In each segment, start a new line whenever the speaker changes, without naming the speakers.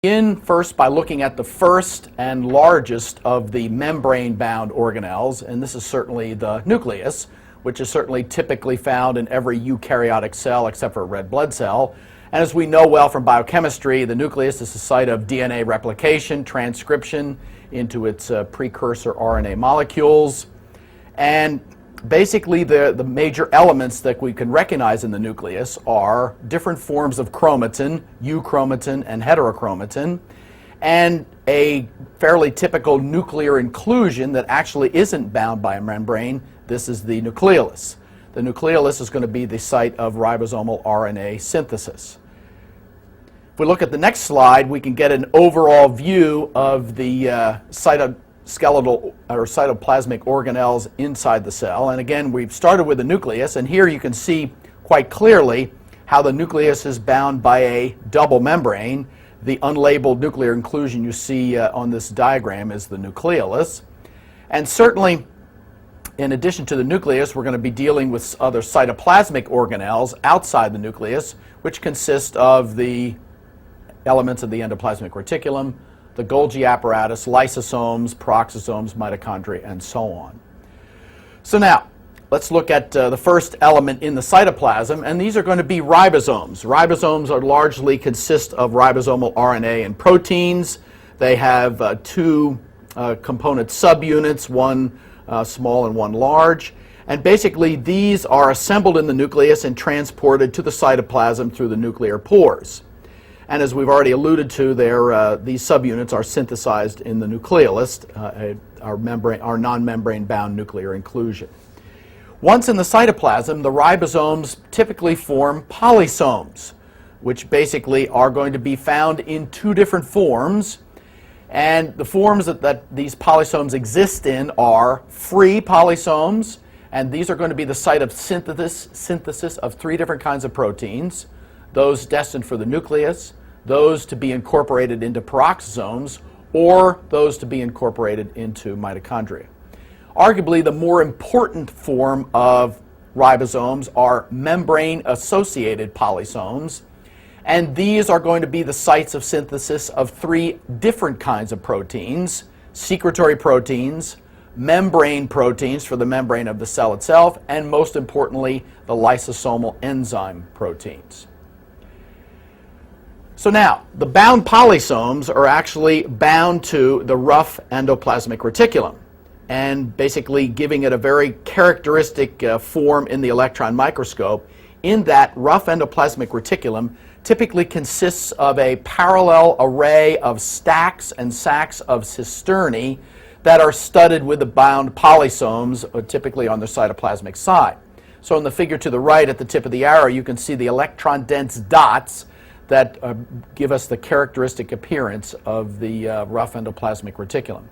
Begin first by looking at the first and largest of the membrane-bound organelles, and this is certainly the nucleus, which is certainly typically found in every eukaryotic cell except for a red blood cell. And as we know well from biochemistry, the nucleus is the site of DNA replication, transcription into its precursor RNA molecules. And basically the major elements that we can recognize in the nucleus are different forms of chromatin, euchromatin and heterochromatin, and a fairly typical nuclear inclusion that actually isn't bound by a membrane. This is the nucleolus. The nucleolus is going to be the site of ribosomal RNA synthesis. If we look at the next slide, we can get an overall view of the cytoskeletal or cytoplasmic organelles inside the cell. And again, we've started with the nucleus, and here you can see quite clearly how the nucleus is bound by a double membrane. The unlabeled nuclear inclusion you see on this diagram is the nucleolus. And certainly, in addition to the nucleus, we're going to be dealing with other cytoplasmic organelles outside the nucleus, which consist of the elements of the endoplasmic reticulum, the Golgi apparatus, lysosomes, peroxisomes, mitochondria, and so on. So now, let's look at the first element in the cytoplasm, and these are going to be ribosomes. Ribosomes are largely consist of ribosomal RNA and proteins. They have two component subunits, one small and one large. And basically, these are assembled in the nucleus and transported to the cytoplasm through the nuclear pores. And as we've already alluded to, these subunits are synthesized in the nucleolus, our non-membrane bound nuclear inclusion. Once in the cytoplasm, the ribosomes typically form polysomes, which basically are going to be found in two different forms. And the forms that these polysomes exist in are free polysomes, and these are going to be the site of synthesis of three different kinds of proteins, those destined for the nucleus, those to be incorporated into peroxisomes, or those to be incorporated into mitochondria. Arguably, the more important form of ribosomes are membrane-associated polysomes, and these are going to be the sites of synthesis of three different kinds of proteins: secretory proteins, membrane proteins for the membrane of the cell itself, and most importantly, the lysosomal enzyme proteins. So now, the bound polysomes are actually bound to the rough endoplasmic reticulum, and basically giving it a very characteristic form in the electron microscope, in that rough endoplasmic reticulum typically consists of a parallel array of stacks and sacks of cisternae that are studded with the bound polysomes, typically on the cytoplasmic side. So in the figure to the right at the tip of the arrow, you can see the electron-dense dots that give us the characteristic appearance of the rough endoplasmic reticulum.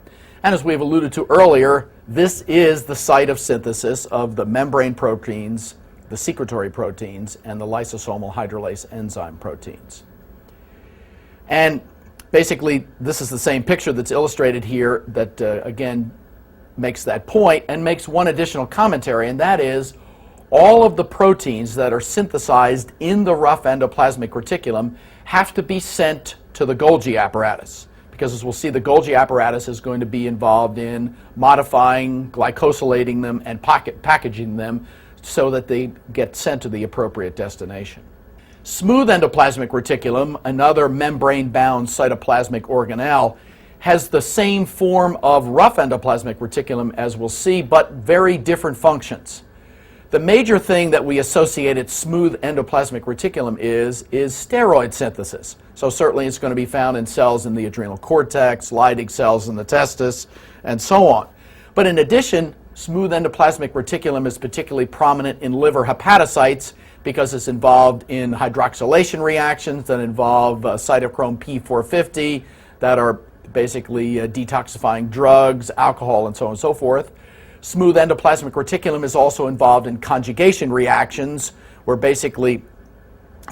And as we've alluded to earlier, this is the site of synthesis of the membrane proteins, the secretory proteins, and the lysosomal hydrolase enzyme proteins. And basically, this is the same picture that's illustrated here that, again, makes that point and makes one additional commentary, and that is all of the proteins that are synthesized in the rough endoplasmic reticulum have to be sent to the Golgi apparatus, because as we'll see, the Golgi apparatus is going to be involved in modifying, glycosylating them, and packaging them so that they get sent to the appropriate destination. Smooth endoplasmic reticulum, another membrane-bound cytoplasmic organelle, has the same form of rough endoplasmic reticulum as we'll see, but very different functions. The major thing that we associated smooth endoplasmic reticulum is steroid synthesis. So certainly it's going to be found in cells in the adrenal cortex, Leydig cells in the testis, and so on. But in addition, smooth endoplasmic reticulum is particularly prominent in liver hepatocytes because it's involved in hydroxylation reactions that involve cytochrome P450 that are basically detoxifying drugs, alcohol, and so on and so forth. Smooth endoplasmic reticulum is also involved in conjugation reactions, where basically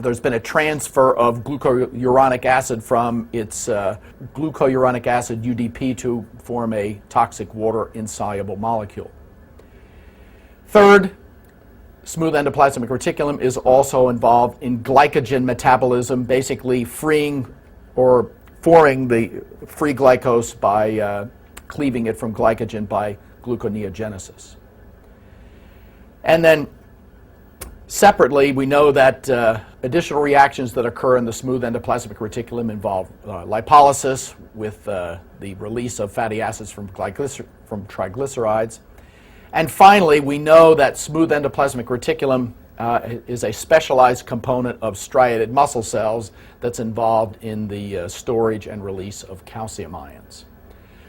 there's been a transfer of glucouronic acid from its glucouronic acid UDP to form a toxic water-insoluble molecule. Third, smooth endoplasmic reticulum is also involved in glycogen metabolism, basically freeing or forming the free glucose by cleaving it from glycogen by gluconeogenesis. And then separately, we know that additional reactions that occur in the smooth endoplasmic reticulum involve lipolysis with the release of fatty acids from triglycerides. And finally, we know that smooth endoplasmic reticulum is a specialized component of striated muscle cells that's involved in the storage and release of calcium ions.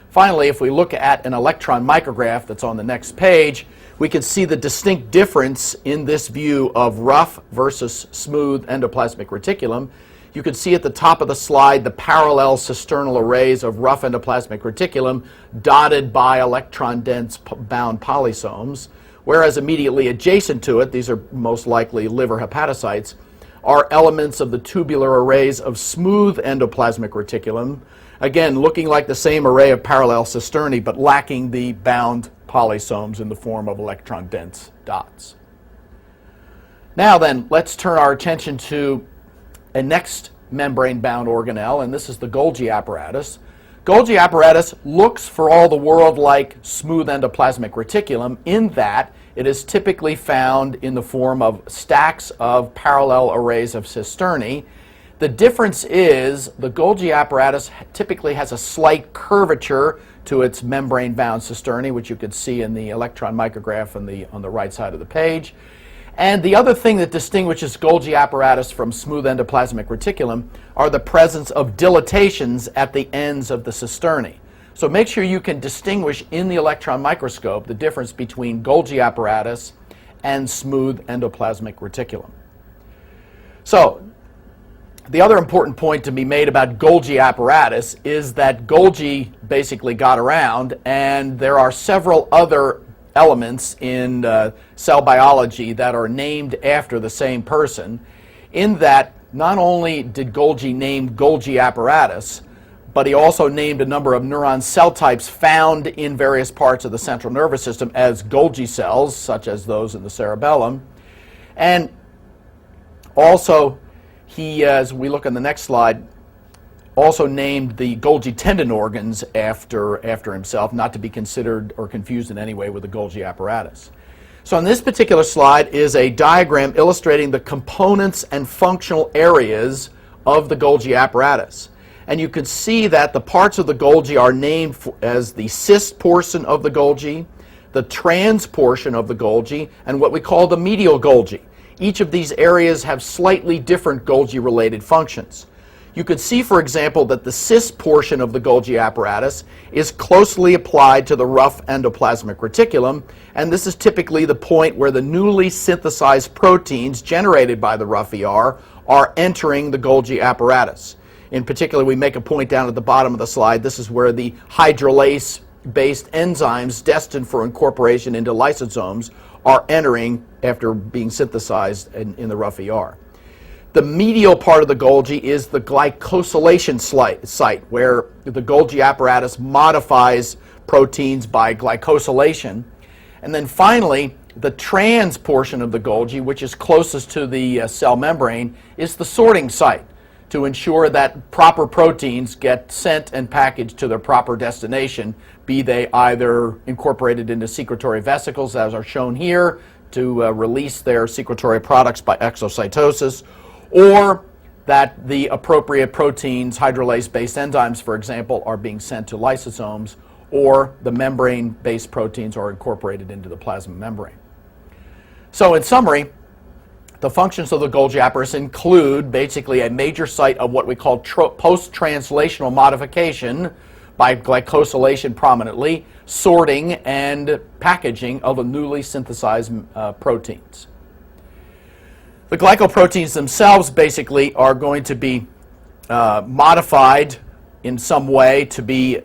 Finally, if we look at an electron micrograph that's on the next page, we can see the distinct difference in this view of rough versus smooth endoplasmic reticulum. You can see at the top of the slide the parallel cisternal arrays of rough endoplasmic reticulum dotted by electron-dense bound polysomes, whereas immediately adjacent to it, these are most likely liver hepatocytes, are elements of the tubular arrays of smooth endoplasmic reticulum, again looking like the same array of parallel cisternae but lacking the bound polysomes in the form of electron-dense dots. Now then, let's turn our attention to a next membrane-bound organelle, and this is the Golgi apparatus. Golgi apparatus looks for all the world like smooth endoplasmic reticulum in that it is typically found in the form of stacks of parallel arrays of cisternae. The difference is the Golgi apparatus typically has a slight curvature to its membrane-bound cisternae, which you can see in the electron micrograph on the right side of the page. And the other thing that distinguishes Golgi apparatus from smooth endoplasmic reticulum are the presence of dilatations at the ends of the cisternae. So make sure you can distinguish in the electron microscope the difference between Golgi apparatus and smooth endoplasmic reticulum. So the other important point to be made about Golgi apparatus is that Golgi basically got around, and there are several other elements in cell biology that are named after the same person, in that not only did Golgi name Golgi apparatus, but he also named a number of neuron cell types found in various parts of the central nervous system as Golgi cells, such as those in the cerebellum. And also, he, as we look on the next slide, also named the Golgi tendon organs after himself, not to be considered or confused in any way with the Golgi apparatus. So on this particular slide is a diagram illustrating the components and functional areas of the Golgi apparatus. And you can see that the parts of the Golgi are named as the cis portion of the Golgi, the trans portion of the Golgi, and what we call the medial Golgi. Each of these areas have slightly different Golgi-related functions. You could see, for example, that the cis portion of the Golgi apparatus is closely applied to the rough endoplasmic reticulum, and this is typically the point where the newly synthesized proteins generated by the rough ER are entering the Golgi apparatus. In particular, we make a point down at the bottom of the slide. This is where the hydrolase-based enzymes destined for incorporation into lysosomes are entering after being synthesized in the rough ER. The medial part of the Golgi is the glycosylation site, where the Golgi apparatus modifies proteins by glycosylation. And then finally, the trans portion of the Golgi, which is closest to the cell membrane, is the sorting site to ensure that proper proteins get sent and packaged to their proper destination, be they either incorporated into secretory vesicles, as are shown here, to release their secretory products by exocytosis, or that the appropriate proteins, hydrolase-based enzymes, for example, are being sent to lysosomes, or the membrane-based proteins are incorporated into the plasma membrane. So in summary, the functions of the Golgi apparatus include basically a major site of what we call post-translational modification by glycosylation prominently, sorting and packaging of the newly synthesized proteins. The glycoproteins themselves basically are going to be modified in some way to be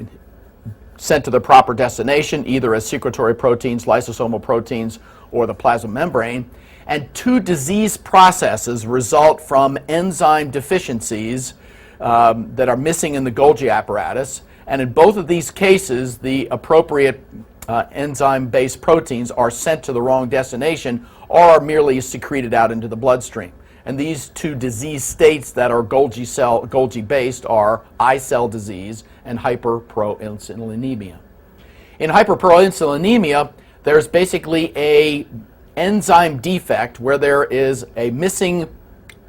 sent to the proper destination, either as secretory proteins, lysosomal proteins, or the plasma membrane. And two disease processes result from enzyme deficiencies that are missing in the Golgi apparatus. And in both of these cases, the appropriate enzyme-based proteins are sent to the wrong destination or are merely secreted out into the bloodstream. And these two disease states that are Golgi based are I cell disease and hyperproinsulinemia. In hyperproinsulinemia, there's basically a enzyme defect where there is a missing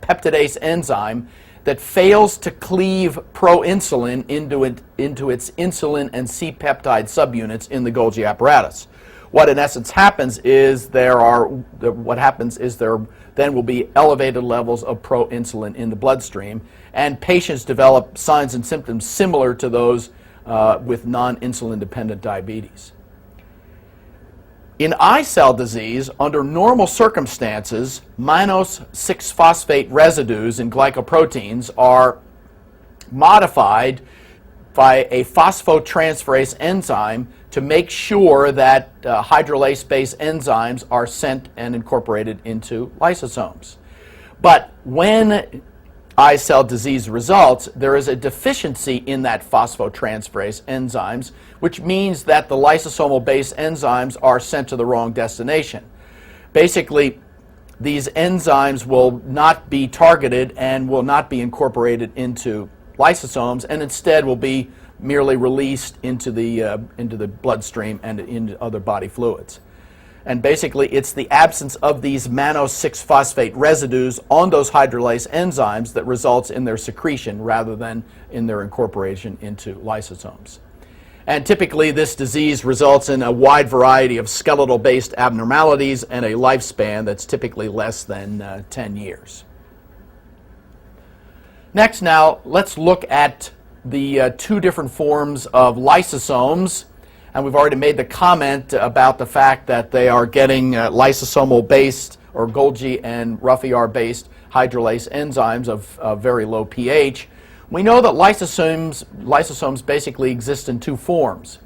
peptidase enzyme that fails to cleave proinsulin into its insulin and C-peptide subunits in the Golgi apparatus. What in essence happens is there then will be elevated levels of proinsulin in the bloodstream, and patients develop signs and symptoms similar to those with non-insulin dependent diabetes. In I cell disease, under normal circumstances, mannose 6-phosphate residues in glycoproteins are modified by a phosphotransferase enzyme to make sure that hydrolase-based enzymes are sent and incorporated into lysosomes. But when I cell disease results, there is a deficiency in that phosphotransferase enzymes, which means that the lysosomal-based enzymes are sent to the wrong destination. Basically, these enzymes will not be targeted and will not be incorporated into lysosomes, and instead will be merely released into the bloodstream and into other body fluids. And basically, it's the absence of these mannose 6-phosphate residues on those hydrolase enzymes that results in their secretion rather than in their incorporation into lysosomes. And typically, this disease results in a wide variety of skeletal-based abnormalities and a lifespan that's typically less than 10 years. Next, now, let's look at the two different forms of lysosomes. And we've already made the comment about the fact that they are getting lysosomal-based or Golgi and RER-based hydrolase enzymes of very low pH. We know that lysosomes basically exist in two forms.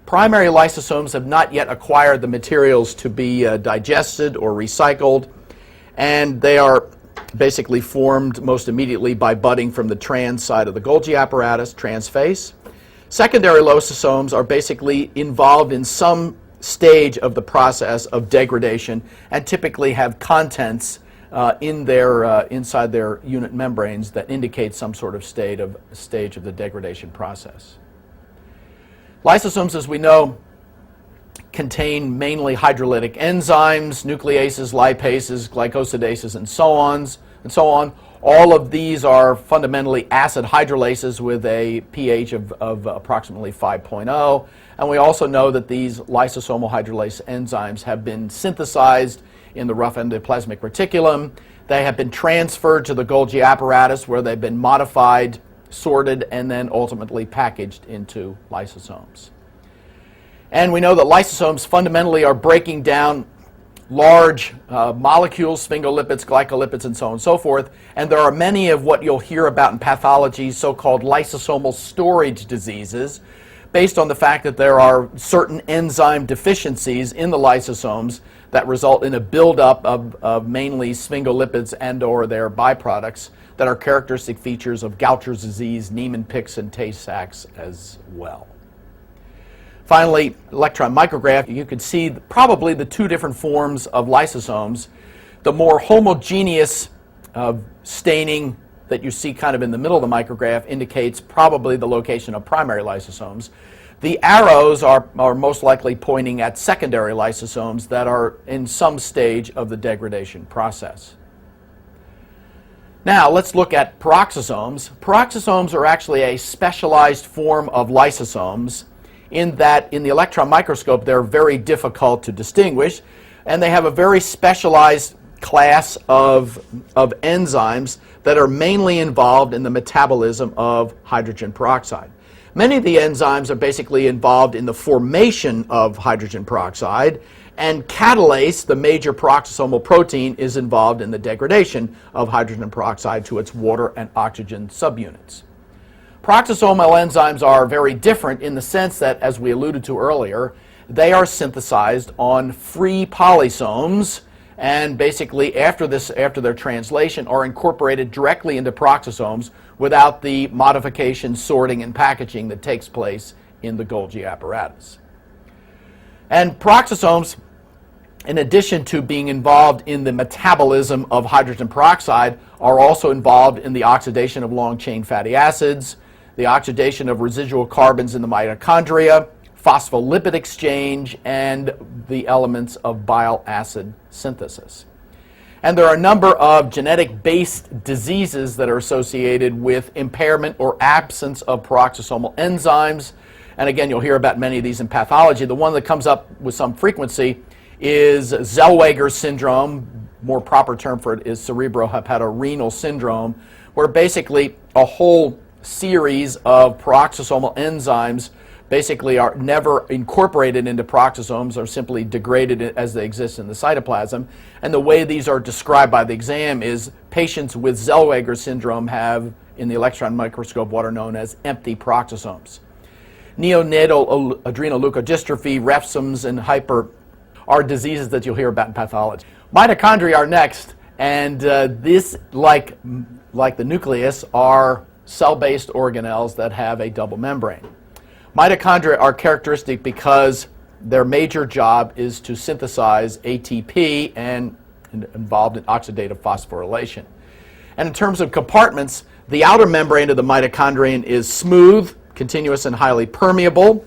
Primary lysosomes have not yet acquired the materials to be digested or recycled, and they are basically formed most immediately by budding from the trans side of the Golgi apparatus, transphase. Secondary lysosomes are basically involved in some stage of the process of degradation and typically have contents inside their unit membranes that indicate some sort of stage of the degradation process. Lysosomes, as we know, contain mainly hydrolytic enzymes, nucleases, lipases, glycosidases, and so on. All of these are fundamentally acid hydrolases with a pH of approximately 5.0. And we also know that these lysosomal hydrolase enzymes have been synthesized in the rough endoplasmic reticulum. They have been transferred to the Golgi apparatus where they've been modified, sorted, and then ultimately packaged into lysosomes. And we know that lysosomes fundamentally are breaking down large molecules, sphingolipids, glycolipids, and so on and so forth. And there are many of what you'll hear about in pathology, so-called lysosomal storage diseases, based on the fact that there are certain enzyme deficiencies in the lysosomes that result in a buildup of mainly sphingolipids and or their byproducts that are characteristic features of Gaucher's disease, Niemann-Pick's, and Tay-Sachs as well. Finally, electron micrograph, you can see probably the two different forms of lysosomes. The more homogeneous staining that you see kind of in the middle of the micrograph indicates probably the location of primary lysosomes. The arrows are most likely pointing at secondary lysosomes that are in some stage of the degradation process. Now, let's look at peroxisomes. Peroxisomes are actually a specialized form of lysosomes in that in the electron microscope they're very difficult to distinguish, and they have a very specialized class of enzymes that are mainly involved in the metabolism of hydrogen peroxide. Many of the enzymes are basically involved in the formation of hydrogen peroxide, and catalase, the major peroxisomal protein, is involved in the degradation of hydrogen peroxide to its water and oxygen subunits. Peroxisomal enzymes are very different in the sense that, as we alluded to earlier, they are synthesized on free polysomes, and basically after their translation are incorporated directly into peroxisomes without the modification, sorting, and packaging that takes place in the Golgi apparatus. And peroxisomes in addition to being involved in the metabolism of hydrogen peroxide, are also involved in the oxidation of long-chain fatty acids, the oxidation of residual carbons in the mitochondria, phospholipid exchange, and the elements of bile acid synthesis. And there are a number of genetic-based diseases that are associated with impairment or absence of peroxisomal enzymes. And again, you'll hear about many of these in pathology. The one that comes up with some frequency is Zellweger syndrome. More proper term for it is cerebrohepatorenal syndrome, where basically a whole series of peroxisomal enzymes basically are never incorporated into peroxisomes, or simply degraded as they exist in the cytoplasm. And the way these are described by the exam is patients with Zellweger syndrome have, in the electron microscope, what are known as empty peroxisomes. Neonatal adrenoleukodystrophy, ribosomes, and hyper are diseases that you'll hear about in pathology. Mitochondria are next, and this, like the nucleus, are cell-based organelles that have a double membrane. Mitochondria are characteristic because their major job is to synthesize ATP and involved in oxidative phosphorylation. And in terms of compartments, the outer membrane of the mitochondrion is smooth, continuous, and highly permeable.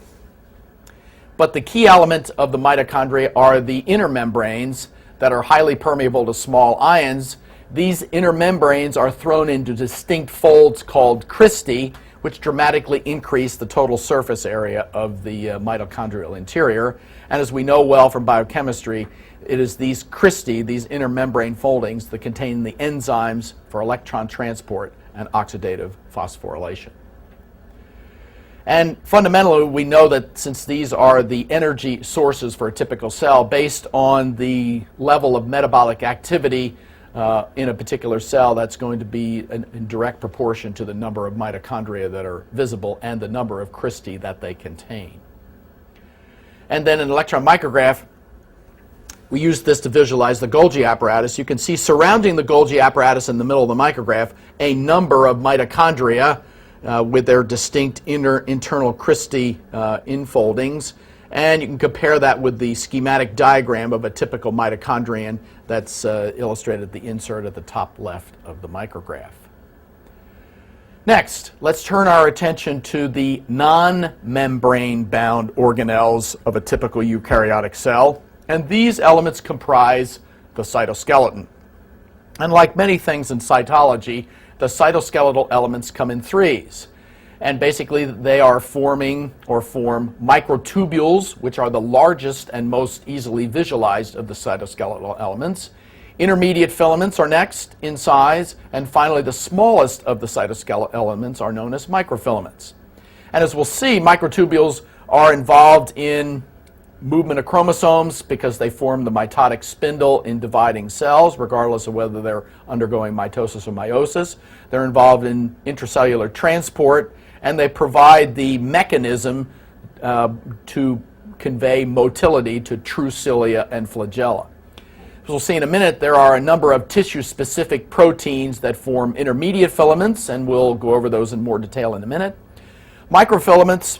But the key element of the mitochondria are the inner membranes that are highly permeable to small ions. These inner membranes are thrown into distinct folds called cristae, which dramatically increase the total surface area of the mitochondrial interior. And as we know well from biochemistry, it is these cristae, these inner membrane foldings, that contain the enzymes for electron transport and oxidative phosphorylation. And fundamentally, we know that since these are the energy sources for a typical cell, based on the level of metabolic activity in a particular cell, that's going to be in direct proportion to the number of mitochondria that are visible and the number of cristae that they contain. And then in electron micrograph, we use this to visualize the Golgi apparatus. You can see surrounding the Golgi apparatus in the middle of the micrograph a number of mitochondria with their distinct internal cristae infoldings. And you can compare that with the schematic diagram of a typical mitochondrion that's illustrated at the insert at the top left of the micrograph. Next, let's turn our attention to the non-membrane bound organelles of a typical eukaryotic cell. And these elements comprise the cytoskeleton. And like many things in cytology, the cytoskeletal elements come in threes. And basically they are forming or form microtubules, which are the largest and most easily visualized of the cytoskeletal elements. Intermediate filaments are next in size, and finally the smallest of the cytoskeletal elements are known as microfilaments. And as we'll see, microtubules are involved in movement of chromosomes because they form the mitotic spindle in dividing cells, regardless of whether they're undergoing mitosis or meiosis. They're involved in intracellular transport, and they provide the mechanism to convey motility to true cilia and flagella. As we'll see in a minute, there are a number of tissue-specific proteins that form intermediate filaments, and we'll go over those in more detail in a minute. Microfilaments,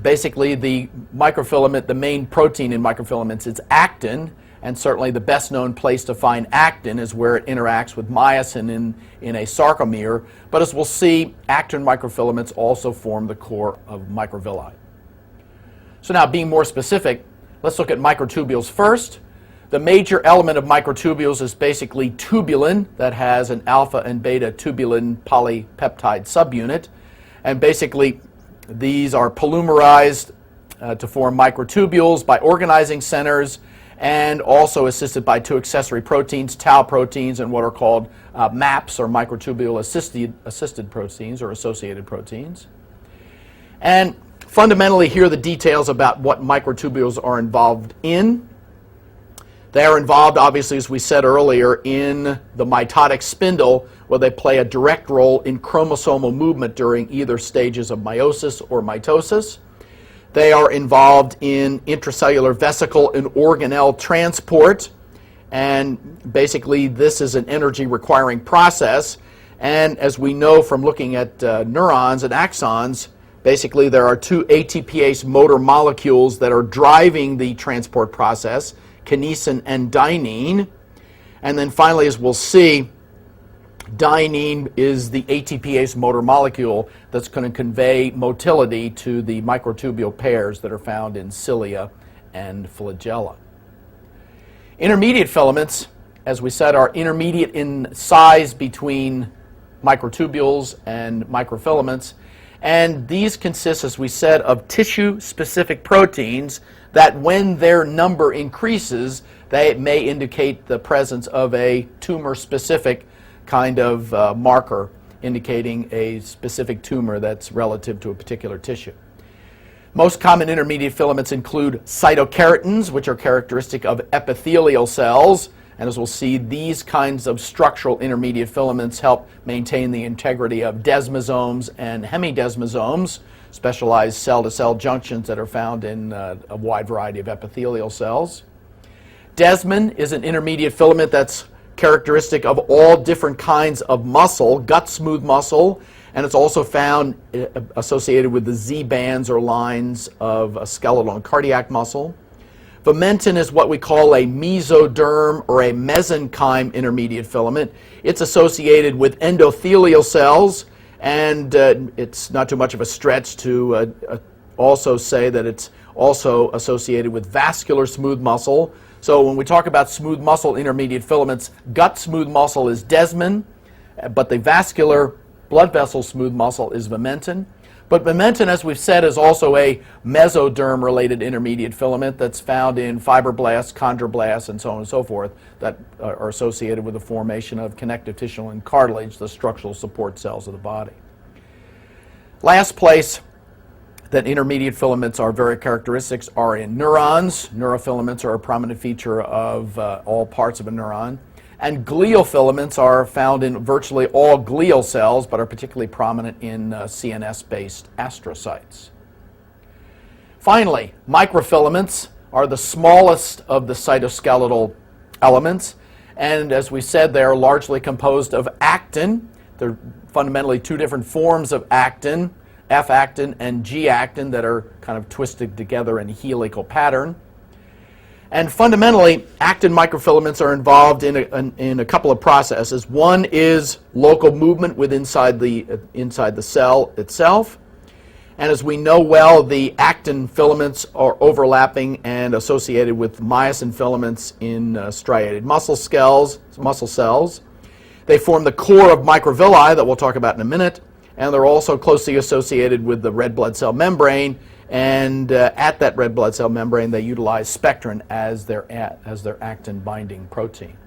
basically the microfilament, the main protein in microfilaments is actin, and certainly the best known place to find actin is where it interacts with myosin in a sarcomere. But as we'll see, actin microfilaments also form the core of microvilli. So now, being more specific, let's look at microtubules first. The major element of microtubules is basically tubulin that has an alpha and beta tubulin polypeptide subunit. And basically, these are polymerized to form microtubules by organizing centers, and also assisted by two accessory proteins, tau proteins, and what are called MAPs, or microtubule assisted proteins, or associated proteins. And fundamentally, here are the details about what microtubules are involved in. They are involved, obviously, as we said earlier, in the mitotic spindle, where they play a direct role in chromosomal movement during either stages of meiosis or mitosis. They are involved in intracellular vesicle and organelle transport, and basically this is an energy requiring process. And as we know from looking at neurons and axons, basically there are two ATPase motor molecules that are driving the transport process, kinesin, and dynein. And then finally, as we'll see, dynein is the ATPase motor molecule that's going to convey motility to the microtubule pairs that are found in cilia and flagella. Intermediate filaments, as we said, are intermediate in size between microtubules and microfilaments. And these consist, as we said, of tissue-specific proteins that when their number increases, they may indicate the presence of a tumor-specific kind of marker indicating a specific tumor that's relative to a particular tissue. Most common intermediate filaments include cytokeratins, which are characteristic of epithelial cells. And as we'll see, these kinds of structural intermediate filaments help maintain the integrity of desmosomes and hemidesmosomes, specialized cell-to-cell junctions that are found in a wide variety of epithelial cells. Desmin is an intermediate filament that's characteristic of all different kinds of muscle, gut smooth muscle, and it's also found associated with the Z bands or lines of a skeletal and cardiac muscle. Vimentin is what we call a mesoderm or a mesenchyme intermediate filament. It's associated with endothelial cells, and it's not too much of a stretch to also say that it's also associated with vascular smooth muscle. So when we talk about smooth muscle intermediate filaments, gut smooth muscle is desmin, but the vascular blood vessel smooth muscle is vimentin. But vimentin, as we've said, is also a mesoderm-related intermediate filament that's found in fibroblasts, chondroblasts, and so on and so forth that are associated with the formation of connective tissue and cartilage, the structural support cells of the body. Last place that intermediate filaments are very characteristics are in neurons. Neurofilaments are a prominent feature of all parts of a neuron. And glial filaments are found in virtually all glial cells, but are particularly prominent in CNS-based astrocytes. Finally, microfilaments are the smallest of the cytoskeletal elements, and as we said, they are largely composed of actin. There are fundamentally two different forms of actin, F-actin and G-actin, that are kind of twisted together in a helical pattern. And fundamentally, actin microfilaments are involved in a couple of processes. One is local movement inside the cell itself. And as we know well, the actin filaments are overlapping and associated with myosin filaments in striated muscle cells. They form the core of microvilli that we'll talk about in a minute. And they're also closely associated with the red blood cell membrane. And at that red blood cell membrane, they utilize spectrin as their actin binding protein.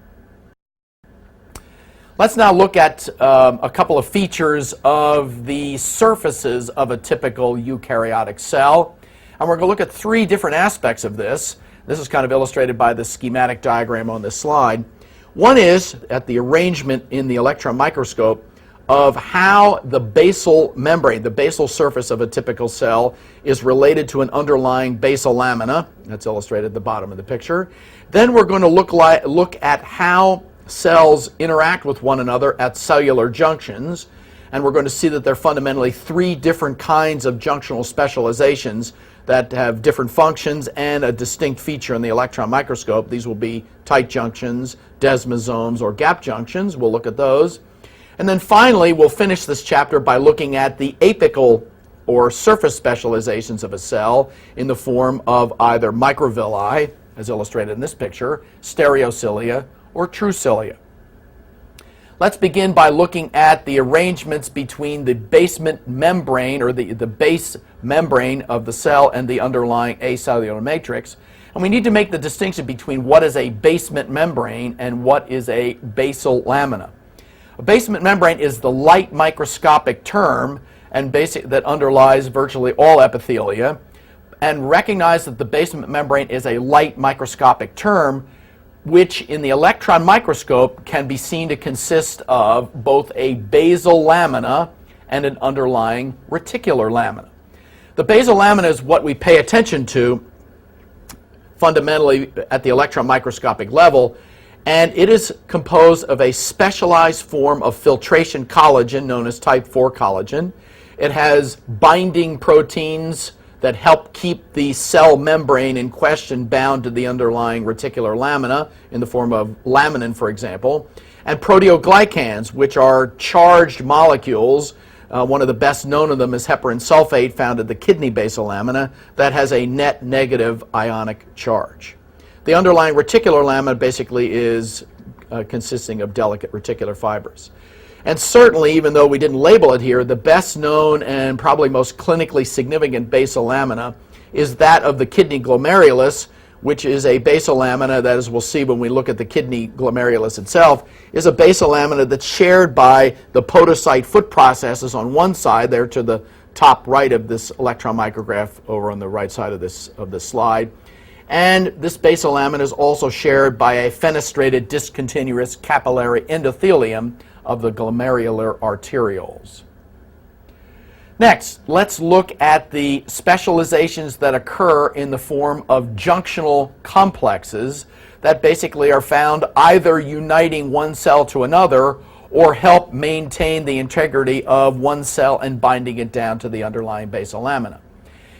Let's now look at a couple of features of the surfaces of a typical eukaryotic cell. And we're going to look at three different aspects of this. This is kind of illustrated by the schematic diagram on this slide. One is at the arrangement in the electron microscope of how the basal membrane, the basal surface of a typical cell, is related to an underlying basal lamina. That's illustrated at the bottom of the picture. Then we're going to look at how cells interact with one another at cellular junctions. And we're going to see that there are fundamentally three different kinds of junctional specializations that have different functions and a distinct feature in the electron microscope. These will be tight junctions, desmosomes, or gap junctions. We'll look at those. And then finally, we'll finish this chapter by looking at the apical or surface specializations of a cell in the form of either microvilli, as illustrated in this picture, stereocilia, or true cilia. Let's begin by looking at the arrangements between the basement membrane, or the base membrane of the cell, and the underlying acellular matrix. And we need to make the distinction between what is a basement membrane and what is a basal lamina. A basement membrane is the light microscopic term and that underlies virtually all epithelia. And recognize that the basement membrane is a light microscopic term, which in the electron microscope can be seen to consist of both a basal lamina and an underlying reticular lamina. The basal lamina is what we pay attention to fundamentally at the electron microscopic level. And it is composed of a specialized form of filtration collagen known as type 4 collagen. It has binding proteins that help keep the cell membrane in question bound to the underlying reticular lamina in the form of laminin, for example, and proteoglycans, which are charged molecules. One of the best known of them is heparin sulfate, found at the kidney basal lamina, that has a net negative ionic charge. The underlying reticular lamina basically is consisting of delicate reticular fibers. And certainly, even though we didn't label it here, the best known and probably most clinically significant basal lamina is that of the kidney glomerulus, which is a basal lamina that, as we'll see when we look at the kidney glomerulus itself, is a basal lamina that's shared by the podocyte foot processes on one side, there to the top right of this electron micrograph over on the right side of this slide. And this basal lamina is also shared by a fenestrated discontinuous capillary endothelium of the glomerular arterioles. Next, let's look at the specializations that occur in the form of junctional complexes that basically are found either uniting one cell to another or help maintain the integrity of one cell and binding it down to the underlying basal lamina.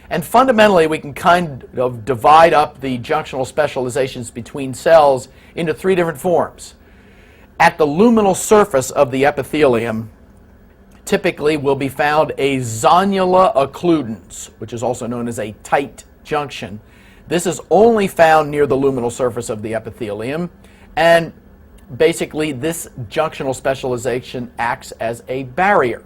And fundamentally, we can kind of divide up the junctional specializations between cells into three different forms. At the luminal surface of the epithelium, typically will be found a zonula occludens, which is also known as a tight junction. This is only found near the luminal surface of the epithelium, and basically this junctional specialization acts as a barrier,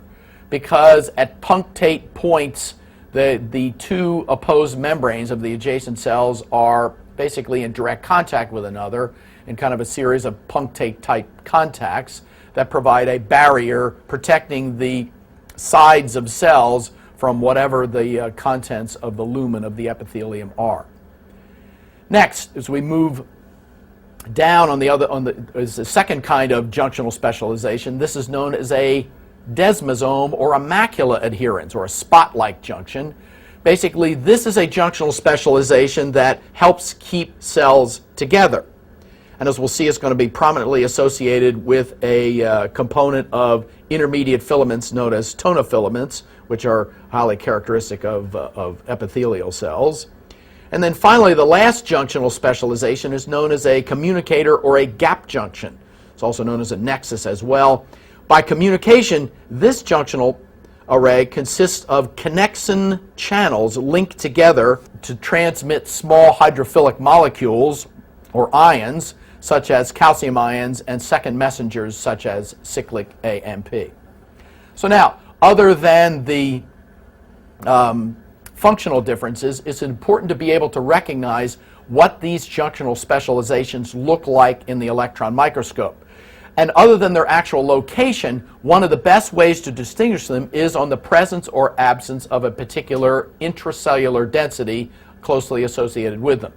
because at punctate points the two opposed membranes of the adjacent cells are basically in direct contact with another in kind of a series of punctate type contacts that provide a barrier protecting the sides of cells from whatever the contents of the lumen of the epithelium are. Next, as we move down is the second kind of junctional specialization. This is known as a desmosome or a macula adherens or a spot-like junction. Basically, this is a junctional specialization that helps keep cells together. And as we'll see, it's going to be prominently associated with a component of intermediate filaments known as tonofilaments, which are highly characteristic of epithelial cells. And then finally, the last junctional specialization is known as a communicator or a gap junction. It's also known as a nexus as well. By communication, this junctional array consists of connexin channels linked together to transmit small hydrophilic molecules or ions, such as calcium ions, and second messengers such as cyclic AMP. So now, other than the functional differences, it's important to be able to recognize what these junctional specializations look like in the electron microscope. And other than their actual location, one of the best ways to distinguish them is on the presence or absence of a particular intracellular density closely associated with them.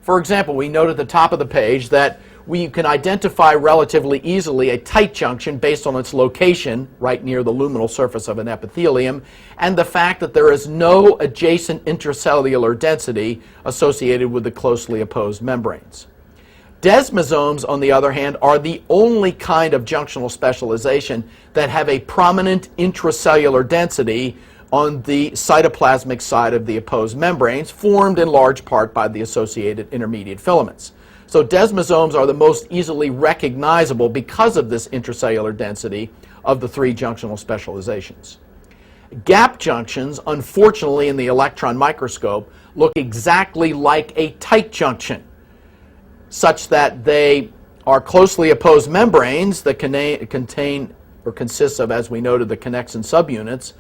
For example, we note at the top of the page that we can identify relatively easily a tight junction based on its location right near the luminal surface of an epithelium and the fact that there is no adjacent intracellular density associated with the closely opposed membranes. Desmosomes, on the other hand, are the only kind of junctional specialization that have a prominent intracellular density on the cytoplasmic side of the opposed membranes, formed in large part by the associated intermediate filaments. So desmosomes are the most easily recognizable because of this intracellular density of the three junctional specializations. Gap junctions, unfortunately, in the electron microscope, look exactly like a tight junction, such that they are closely opposed membranes that contain or consist of, as we noted, the connexin subunits,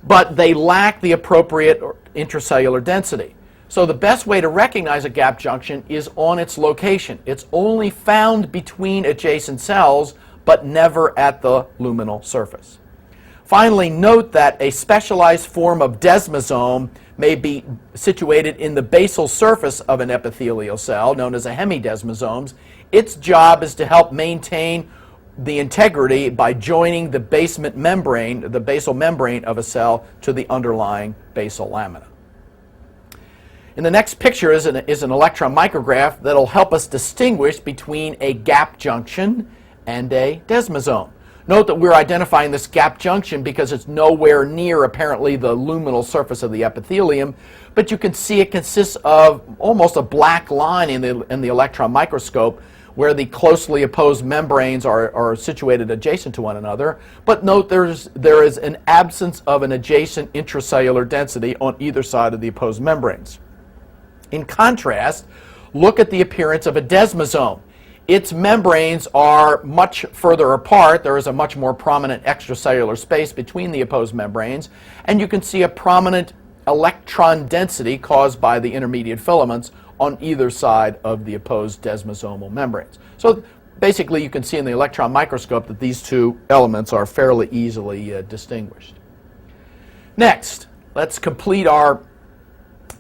but they lack the appropriate intracellular density. So the best way to recognize a gap junction is on its location. It's only found between adjacent cells, but never at the luminal surface. Finally, note that a specialized form of desmosome may be situated in the basal surface of an epithelial cell, known as a hemidesmosomes. Its job is to help maintain the integrity by joining the basement membrane, the basal membrane of a cell, to the underlying basal lamina. In the next picture is an electron micrograph that will help us distinguish between a gap junction and a desmosome. Note that we're identifying this gap junction because it's nowhere near apparently the luminal surface of the epithelium, but you can see it consists of almost a black line in the electron microscope where the closely opposed membranes are situated adjacent to one another. But note there is an absence of an adjacent intracellular density on either side of the opposed membranes. In contrast, look at the appearance of a desmosome. Its membranes are much further apart. There is a much more prominent extracellular space between the opposed membranes, and you can see a prominent electron density caused by the intermediate filaments on either side of the opposed desmosomal membranes. So basically you can see in the electron microscope that these two elements are fairly easily distinguished. Next, let's complete our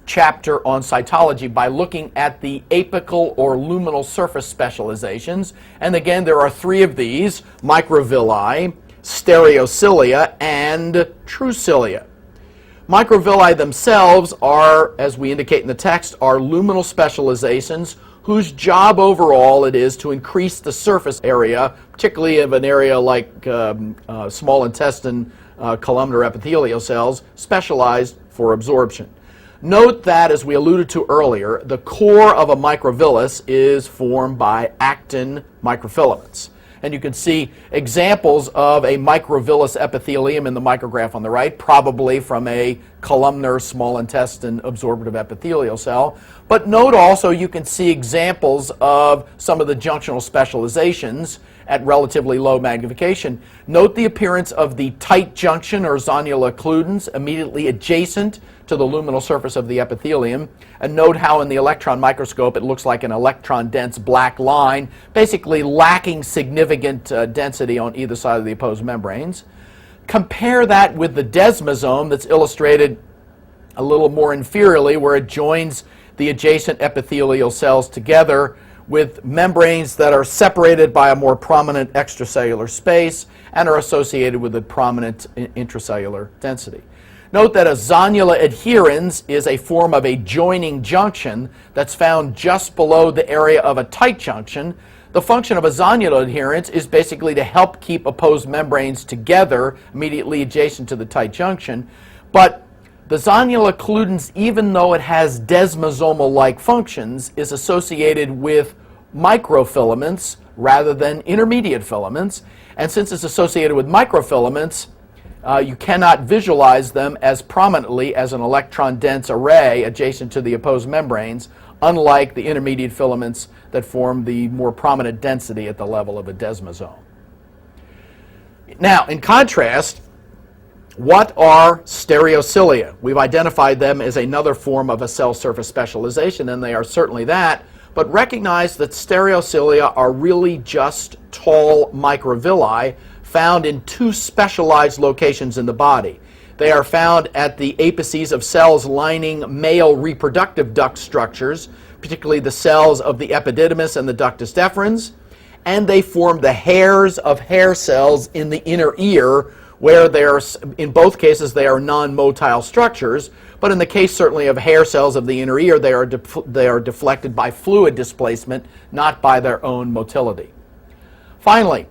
chapter on cytology by looking at the apical or luminal surface specializations. And again, there are three of these: microvilli, stereocilia, and true cilia. Microvilli themselves are, as we indicate in the text, are luminal specializations whose job overall it is to increase the surface area, particularly of an area like small intestine columnar epithelial cells, specialized for absorption. Note that, as we alluded to earlier, the core of a microvillus is formed by actin microfilaments. And you can see examples of a microvillus epithelium in the micrograph on the right, probably from a columnar small intestine absorptive epithelial cell. But note also you can see examples of some of the junctional specializations at relatively low magnification. Note the appearance of the tight junction or zonula occludens immediately adjacent to the luminal surface of the epithelium, and note how in the electron microscope it looks like an electron-dense black line, basically lacking significant density on either side of the opposed membranes. Compare that with the desmosome that's illustrated a little more inferiorly, where it joins the adjacent epithelial cells together with membranes that are separated by a more prominent extracellular space and are associated with a prominent intracellular density. Note that a zonula adherens is a form of a joining junction that's found just below the area of a tight junction. The function of a zonula adherens is basically to help keep opposed membranes together immediately adjacent to the tight junction. But the zonula occludens, even though it has desmosomal-like functions, is associated with microfilaments rather than intermediate filaments. And since it's associated with microfilaments, you cannot visualize them as prominently as an electron-dense array adjacent to the opposed membranes, unlike the intermediate filaments that form the more prominent density at the level of a desmosome. Now, in contrast, what are stereocilia? We've identified them as another form of a cell surface specialization, and they are certainly that, but recognize that stereocilia are really just tall microvilli found in two specialized locations in the body. They are found at the apices of cells lining male reproductive duct structures, particularly the cells of the epididymis and the ductus deferens, and they form the hairs of hair cells in the inner ear, where in both cases they are non-motile structures, but in the case certainly of hair cells of the inner ear, they are deflected by fluid displacement, not by their own motility. Finally,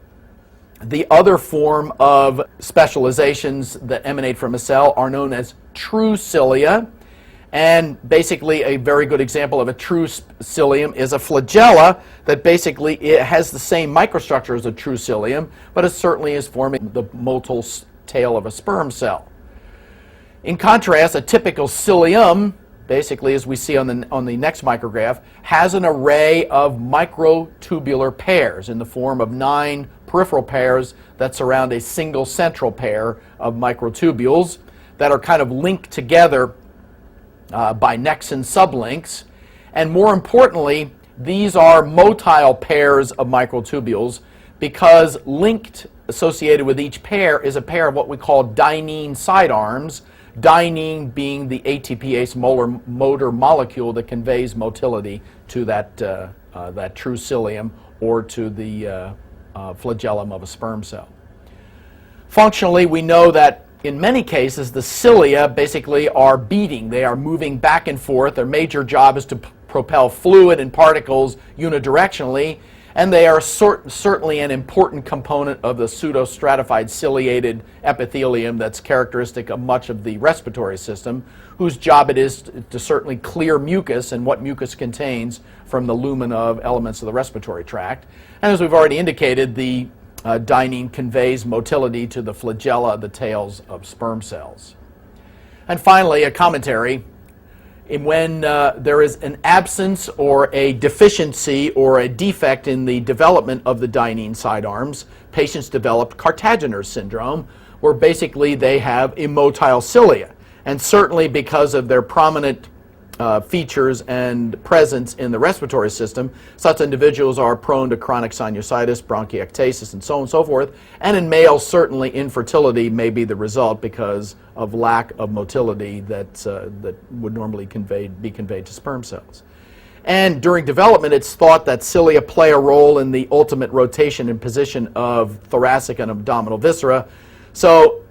the other form of specializations that emanate from a cell are known as true cilia, and basically a very good example of a true cilium is a flagella that basically it has the same microstructure as a true cilium, but it certainly is forming the motile tail of a sperm cell. In contrast, a typical cilium, basically as we see on the next micrograph, has an array of microtubular pairs in the form of 9 peripheral pairs that surround a single central pair of microtubules that are kind of linked together by Nexon sublinks. And more importantly, these are motile pairs of microtubules because linked, associated with each pair, is a pair of what we call dynein sidearms, dynein being the ATPase motor molecule that conveys motility to that true cilium or to the flagellum of a sperm cell. Functionally, we know that in many cases the cilia basically are beating. They are moving back and forth. Their major job is to propel fluid and particles unidirectionally, And they are certainly an important component of the pseudostratified ciliated epithelium that's characteristic of much of the respiratory system, whose job it is to certainly clear mucus and what mucus contains from the lumen of elements of the respiratory tract. And as we've already indicated, the dynein conveys motility to the flagella, the tails of sperm cells. And finally, a commentary. When there is an absence or a deficiency or a defect in the development of the dynein sidearms, patients develop Cartaginer syndrome, where basically they have immotile cilia. And certainly because of their prominent features and presence in the respiratory system, such individuals are prone to chronic sinusitis, bronchiectasis, and so on and so forth. And in males, certainly infertility may be the result because of lack of motility that would normally be conveyed to sperm cells. And during development, it's thought that cilia play a role in the ultimate rotation and position of thoracic and abdominal viscera. So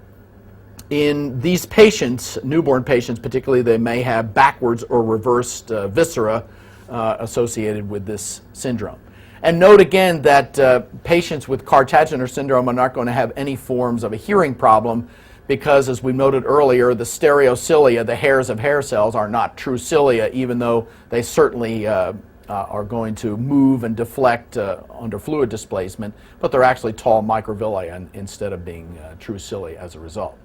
in these patients, newborn patients particularly, they may have backwards or reversed viscera associated with this syndrome. And note again that patients with Cartaginer syndrome are not going to have any forms of a hearing problem because, as we noted earlier, the stereocilia, the hairs of hair cells, are not true cilia, even though they certainly are going to move and deflect under fluid displacement, but they're actually tall microvilli instead of being true cilia as a result.